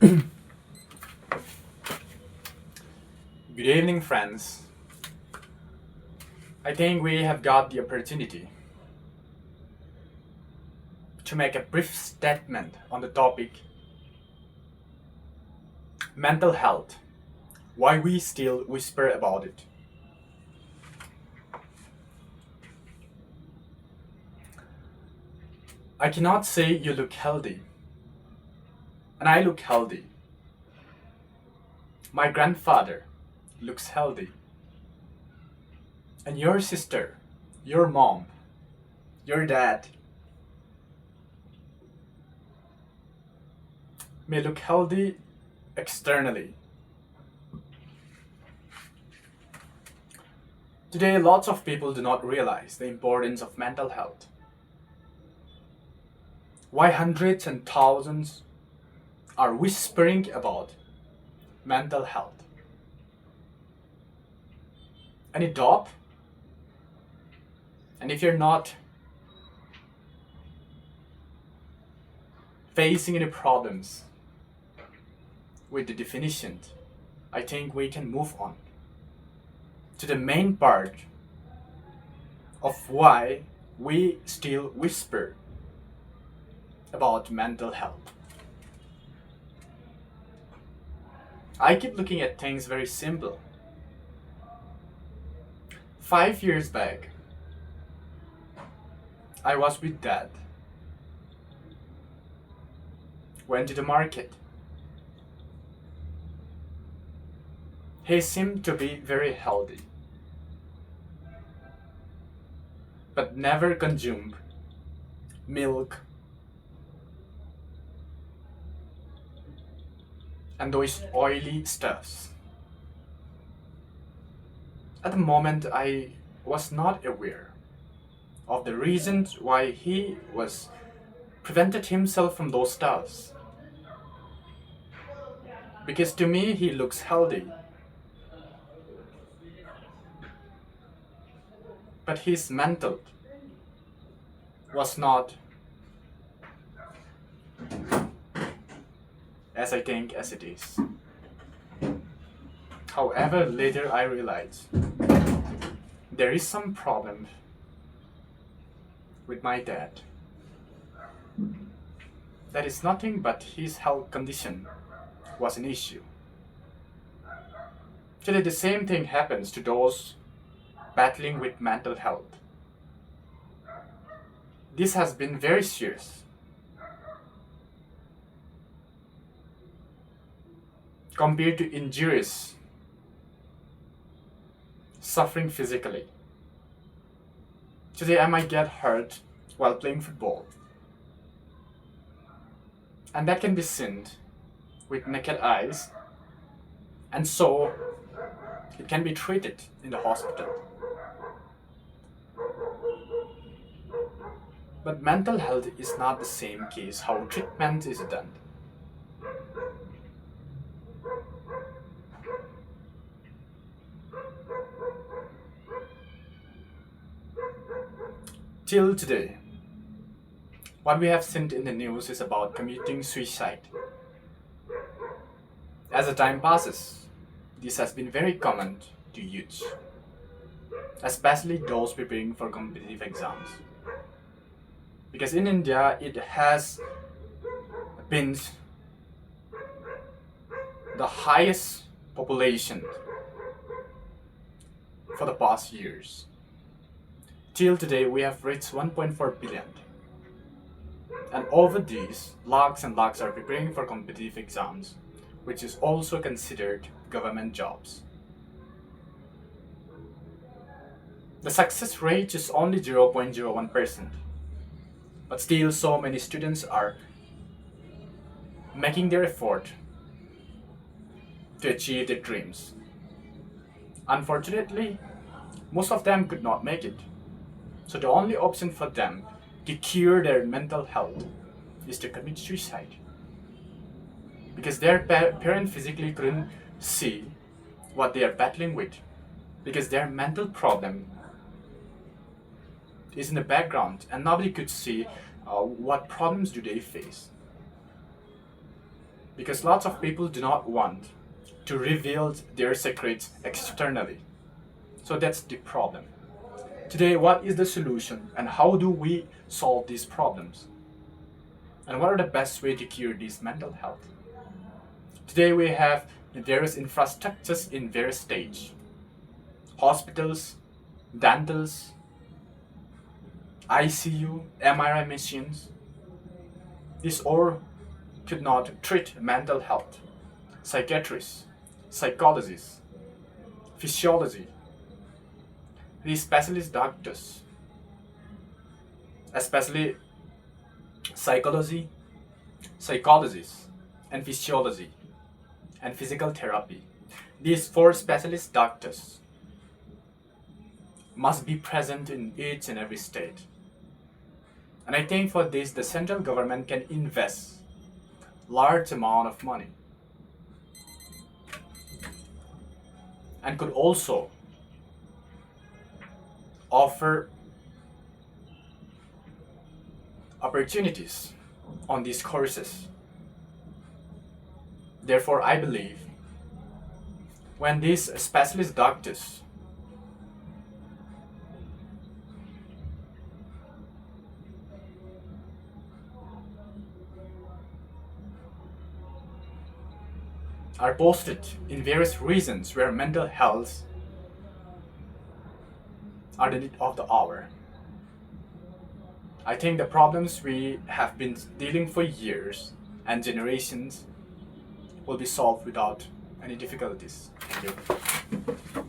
Good evening, friends. I think we have got the opportunity to make a brief statement on the topic mental health, why we still whisper about it. I cannot say you look healthy, and I look healthy. My grandfather looks healthy, and your sister, your mom, your dad may look healthy externally. Today, lots of people do not realize the importance of mental health. Why hundreds and thousands are whispering about mental health. Any doubt? And if you're not facing any problems with the definition, I think we can move on to the main part of why we still whisper about mental health. I keep looking at things very simple. 5 years back, I was with dad. Went to the market. He seemed to be very healthy, but never consumed milk and those oily stuffs. At the moment, I was not aware of the reasons why he was prevented himself from those stuffs. Because to me, he looks healthy, but his mental was not as I think as it is. However, later I realized there is some problem with my dad. That is nothing but his health condition was an issue. Today, the same thing happens to those battling with mental health. This has been very serious. Compared to injuries, suffering physically. Today, I might get hurt while playing football. And that can be seen with naked eyes, and so it can be treated in the hospital. But mental health is not the same case how treatment is done. Till today, what we have seen in the news is about committing suicide. As the time passes, this has been very common to youth, especially those preparing for competitive exams. Because in India, it has been the highest population for the past years. Till today, we have reached 1.4 billion. And over these, lakhs and lakhs are preparing for competitive exams, which is also considered government jobs. The success rate is only 0.01%, but still so many students are making their effort to achieve their dreams. Unfortunately, most of them could not make it. So the only option for them to cure their mental health is to commit suicide. Because their parent physically couldn't see what they are battling with. Because their mental problem is in the background and nobody could see what problems do they face. because lots of people do not want to reveal their secrets externally. So that's the problem. Today, what is the solution and how do we solve these problems? And what are the best way to cure this mental health? Today we have various infrastructures in various stages. Hospitals, dentals, ICU, MRI machines. These all could not treat mental health. Psychiatrists, psychologists, physiology, these specialist doctors, especially psychology, psychologists, and physiology, and physical therapy. These 4 specialist doctors must be present in each and every state. And I think for this, the central government can invest large amount of money and could also offer opportunities on these courses. Therefore, I believe when these specialist doctors are posted in various regions where mental health are the need of the hour, I think the problems we have been dealing for years and generations will be solved without any difficulties. Thank you.